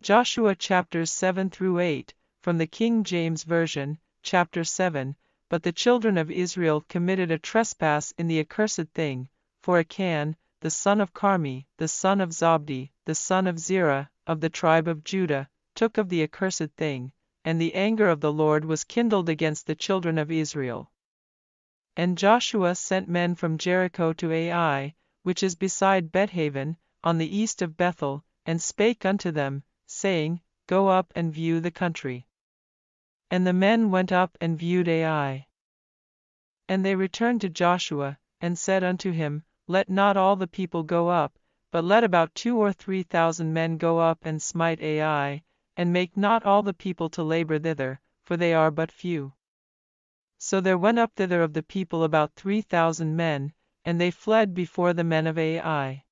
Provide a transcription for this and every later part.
Joshua chapters 7 through 8, from the King James Version, chapter 7. But the children of Israel committed a trespass in the accursed thing, for Achan, the son of Carmi, the son of Zabdi, the son of Zerah, of the tribe of Judah, took of the accursed thing, and the anger of the Lord was kindled against the children of Israel. And Joshua sent men from Jericho to Ai, which is beside Bethaven, on the east of Bethel, and spake unto them, saying, Go up and view the country. And the men went up and viewed Ai. And they returned to Joshua, and said unto him, Let not all the people go up, but let about 2,000 or 3,000 men go up and smite Ai, and make not all the people to labor thither, for they are but few. So there went up thither of the people about 3,000 men, and they fled before the men of Ai.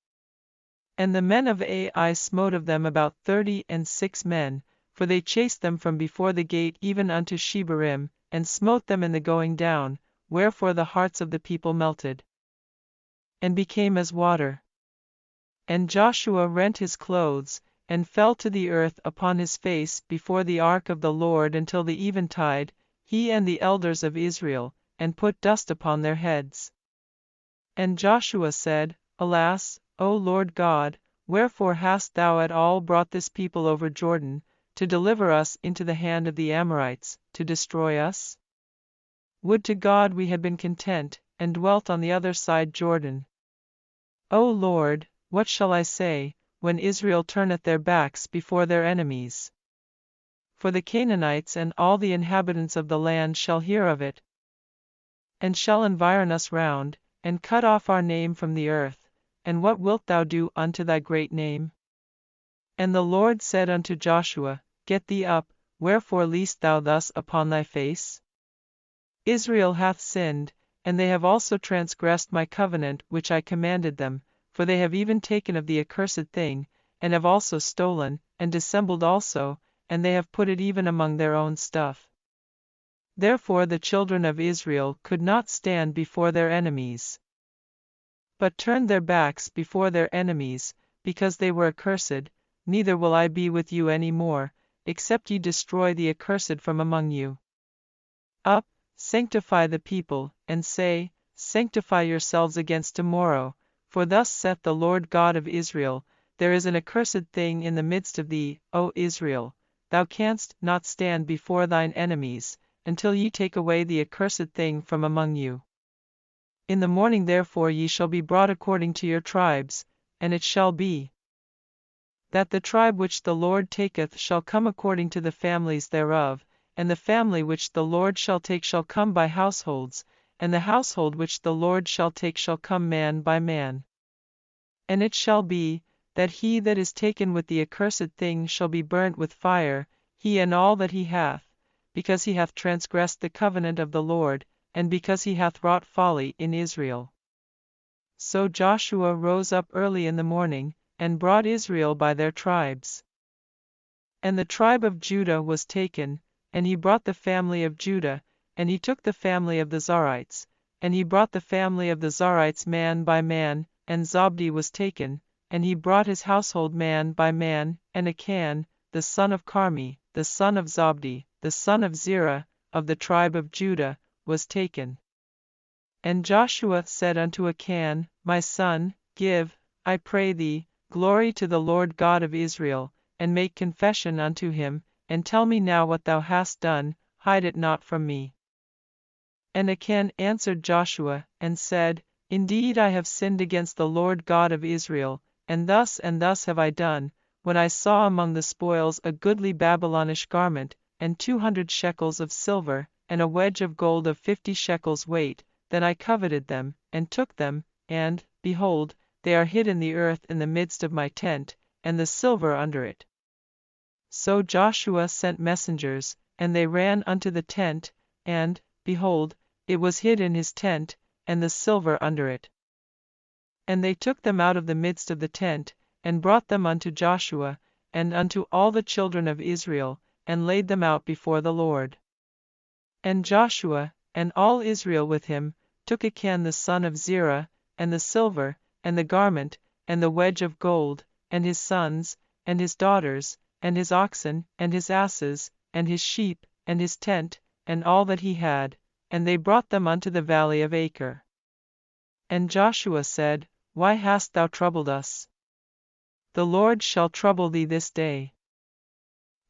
And the men of Ai smote of them about 36 men, for they chased them from before the gate even unto Shebarim, and smote them in the going down, wherefore the hearts of the people melted, and became as water. And Joshua rent his clothes, and fell to the earth upon his face before the ark of the Lord until the eventide, he and the elders of Israel, and put dust upon their heads. And Joshua said, Alas, O Lord God, wherefore hast thou at all brought this people over Jordan, to deliver us into the hand of the Amorites, to destroy us? Would to God we had been content, and dwelt on the other side Jordan. O Lord, what shall I say, when Israel turneth their backs before their enemies? For the Canaanites and all the inhabitants of the land shall hear of it, and shall environ us round, and cut off our name from the earth. And what wilt thou do unto thy great name? And the Lord said unto Joshua, Get thee up, wherefore leest thou thus upon thy face? Israel hath sinned, and they have also transgressed my covenant which I commanded them, for they have even taken of the accursed thing, and have also stolen, and dissembled also, and they have put it even among their own stuff. Therefore the children of Israel could not stand before their enemies, but turned their backs before their enemies, because they were accursed. Neither will I be with you any more, except ye destroy the accursed from among you. Up, sanctify the people, and say, Sanctify yourselves against tomorrow, for thus saith the Lord God of Israel, There is an accursed thing in the midst of thee, O Israel. Thou canst not stand before thine enemies, until ye take away the accursed thing from among you. In the morning therefore ye shall be brought according to your tribes, and it shall be, that the tribe which the Lord taketh shall come according to the families thereof, and the family which the Lord shall take shall come by households, and the household which the Lord shall take shall come man by man. And it shall be, that he that is taken with the accursed thing shall be burnt with fire, he and all that he hath, because he hath transgressed the covenant of the Lord, and because he hath wrought folly in Israel. So Joshua rose up early in the morning, and brought Israel by their tribes. And the tribe of Judah was taken, and he brought the family of Judah, and he took the family of the Zarites, and he brought the family of the Zarites man by man, and Zabdi was taken, and he brought his household man by man, and Achan, the son of Carmi, the son of Zabdi, the son of Zerah, of the tribe of Judah, was taken. And Joshua said unto Achan, My son, give, I pray thee, glory to the Lord God of Israel, and make confession unto him, and tell me now what thou hast done, hide it not from me. And Achan answered Joshua, and said, Indeed I have sinned against the Lord God of Israel, and thus have I done, when I saw among the spoils a goodly Babylonish garment, and 200 shekels of silver, and a wedge of gold of 50 shekels weight, then I coveted them, and took them, and, behold, they are hid in the earth in the midst of my tent, and the silver under it. So Joshua sent messengers, and they ran unto the tent, and, behold, it was hid in his tent, and the silver under it. And they took them out of the midst of the tent, and brought them unto Joshua, and unto all the children of Israel, and laid them out before the Lord. And Joshua, and all Israel with him, took Achan the son of Zerah, and the silver, and the garment, and the wedge of gold, and his sons, and his daughters, and his oxen, and his asses, and his sheep, and his tent, and all that he had, and they brought them unto the valley of Achor. And Joshua said, Why hast thou troubled us? The Lord shall trouble thee this day.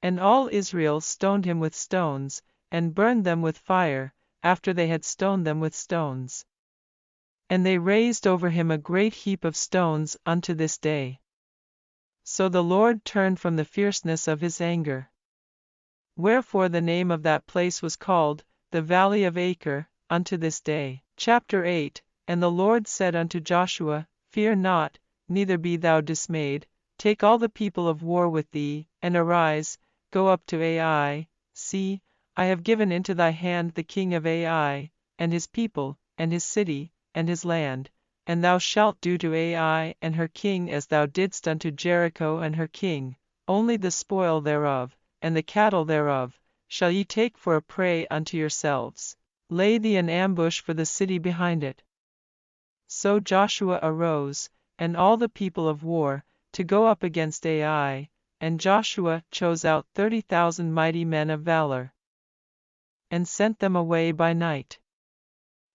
And all Israel stoned him with stones, and burned them with fire, after they had stoned them with stones. And they raised over him a great heap of stones unto this day. So the Lord turned from the fierceness of his anger. Wherefore the name of that place was called, the Valley of Achor, unto this day. Chapter 8. And the Lord said unto Joshua, Fear not, neither be thou dismayed, take all the people of war with thee, and arise, go up to Ai. See, I have given into thy hand the king of Ai, and his people, and his city, and his land, and thou shalt do to Ai and her king as thou didst unto Jericho and her king, only the spoil thereof, and the cattle thereof, shall ye take for a prey unto yourselves. Lay thee an ambush for the city behind it. So Joshua arose, and all the people of war, to go up against Ai, and Joshua chose out 30,000 mighty men of valor, and sent them away by night.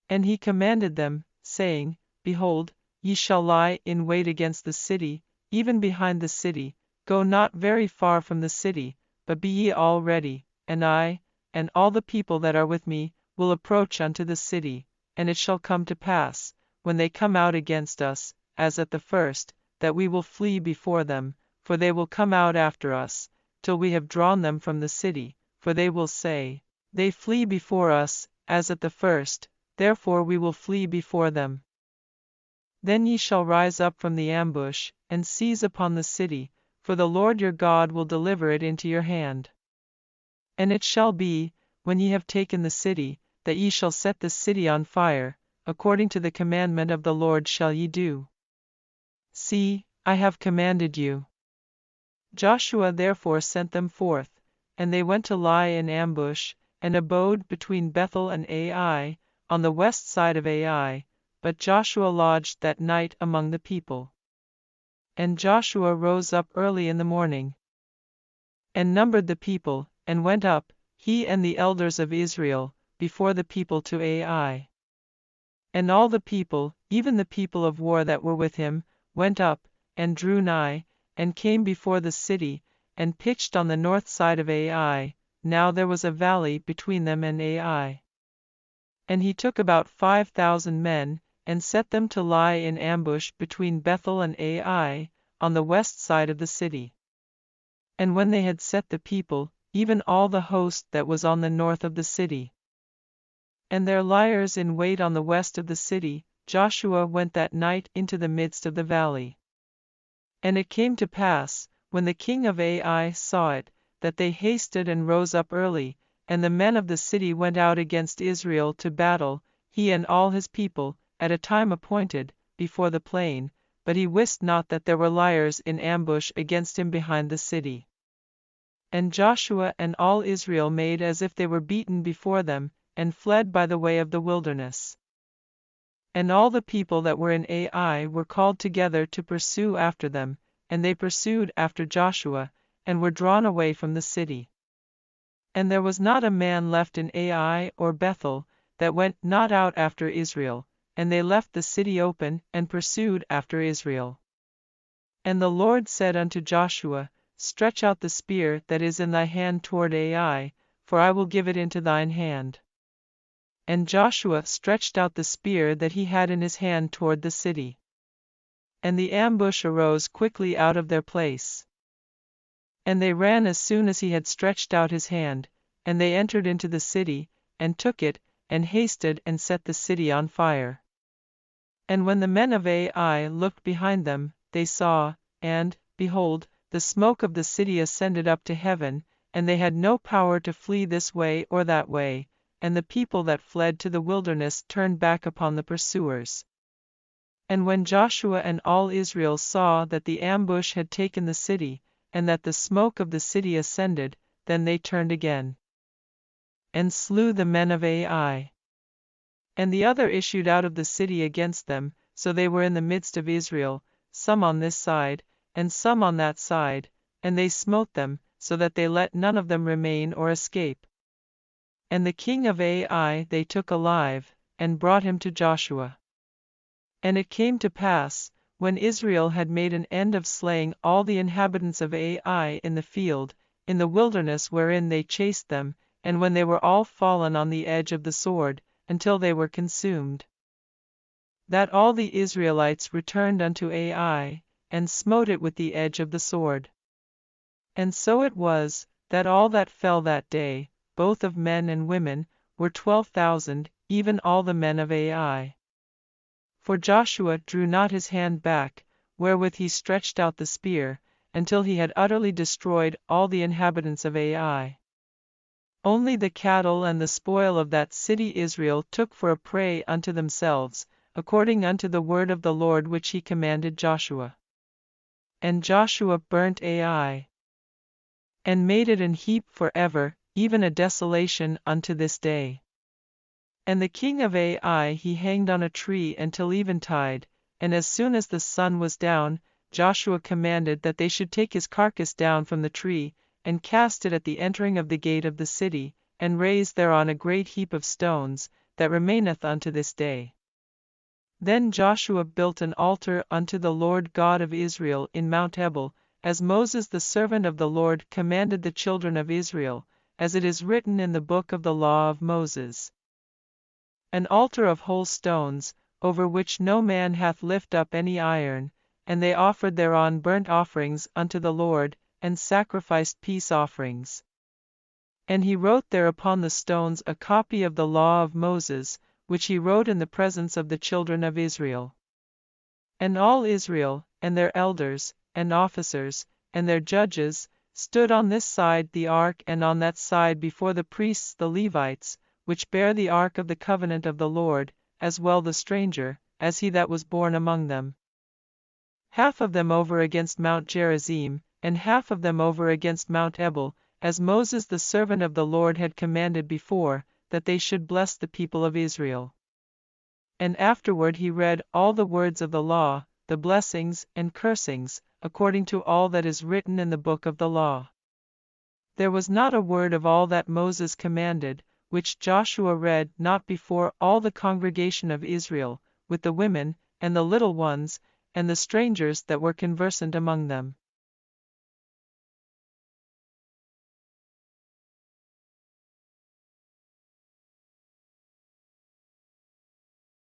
And he commanded them, saying, Behold, ye shall lie in wait against the city, even behind the city, go not very far from the city, but be ye all ready, and I, and all the people that are with me, will approach unto the city, and it shall come to pass, when they come out against us, as at the first, that we will flee before them, for they will come out after us, till we have drawn them from the city, for they will say, They flee before us, as at the first, therefore we will flee before them. Then ye shall rise up from the ambush, and seize upon the city, for the Lord your God will deliver it into your hand. And it shall be, when ye have taken the city, that ye shall set the city on fire, according to the commandment of the Lord shall ye do. See, I have commanded you. Joshua therefore sent them forth, and they went to lie in ambush, and abode between Bethel and Ai, on the west side of Ai, but Joshua lodged that night among the people. And Joshua rose up early in the morning, and numbered the people, and went up, he and the elders of Israel, before the people to Ai. And all the people, even the people of war that were with him, went up, and drew nigh, and came before the city, and pitched on the north side of Ai. Now there was a valley between them and Ai. And he took about 5,000 men, and set them to lie in ambush between Bethel and Ai, on the west side of the city. And when they had set the people, even all the host that was on the north of the city, and their liers in wait on the west of the city, Joshua went that night into the midst of the valley. And it came to pass, when the king of Ai saw it, that they hasted and rose up early, and the men of the city went out against Israel to battle, he and all his people, at a time appointed, before the plain, but he wist not that there were liers in ambush against him behind the city. And Joshua and all Israel made as if they were beaten before them, and fled by the way of the wilderness. And all the people that were in Ai were called together to pursue after them, and they pursued after Joshua, and were drawn away from the city. And there was not a man left in Ai or Bethel, that went not out after Israel, and they left the city open, and pursued after Israel. And the Lord said unto Joshua, Stretch out the spear that is in thy hand toward Ai, for I will give it into thine hand. And Joshua stretched out the spear that he had in his hand toward the city. And the ambush arose quickly out of their place. And they ran as soon as he had stretched out his hand, and they entered into the city, and took it, and hasted and set the city on fire. And when the men of Ai looked behind them, they saw, and, behold, the smoke of the city ascended up to heaven, and they had no power to flee this way or that way, and the people that fled to the wilderness turned back upon the pursuers. And when Joshua and all Israel saw that the ambush had taken the city, and that the smoke of the city ascended, then they turned again, and slew the men of Ai. And the other issued out of the city against them, so they were in the midst of Israel, some on this side, and some on that side, and they smote them, so that they let none of them remain or escape. And the king of Ai they took alive, and brought him to Joshua. And it came to pass, when Israel had made an end of slaying all the inhabitants of Ai in the field, in the wilderness wherein they chased them, and when they were all fallen on the edge of the sword, until they were consumed, that all the Israelites returned unto Ai, and smote it with the edge of the sword. And so it was, that all that fell that day, both of men and women, were 12,000, even all the men of Ai. For Joshua drew not his hand back, wherewith he stretched out the spear, until he had utterly destroyed all the inhabitants of Ai. Only the cattle and the spoil of that city Israel took for a prey unto themselves, according unto the word of the Lord which he commanded Joshua. And Joshua burnt Ai, and made it an heap for ever, even a desolation unto this day. And the king of Ai he hanged on a tree until eventide, and as soon as the sun was down, Joshua commanded that they should take his carcass down from the tree, and cast it at the entering of the gate of the city, and raise thereon a great heap of stones, that remaineth unto this day. Then Joshua built an altar unto the Lord God of Israel in Mount Ebal, as Moses the servant of the Lord commanded the children of Israel, as it is written in the book of the law of Moses. An altar of whole stones, over which no man hath lift up any iron, and they offered thereon burnt offerings unto the Lord, and sacrificed peace offerings. And he wrote there upon the stones a copy of the law of Moses, which he wrote in the presence of the children of Israel. And all Israel, and their elders, and officers, and their judges, stood on this side the ark and on that side before the priests the Levites, which bear the ark of the covenant of the Lord, as well the stranger, as he that was born among them. Half of them over against Mount Gerizim, and half of them over against Mount Ebal, as Moses the servant of the Lord had commanded before, that they should bless the people of Israel. And afterward he read all the words of the law, the blessings and cursings, according to all that is written in the book of the law. There was not a word of all that Moses commanded, which Joshua read not before all the congregation of Israel, with the women, and the little ones, and the strangers that were conversant among them.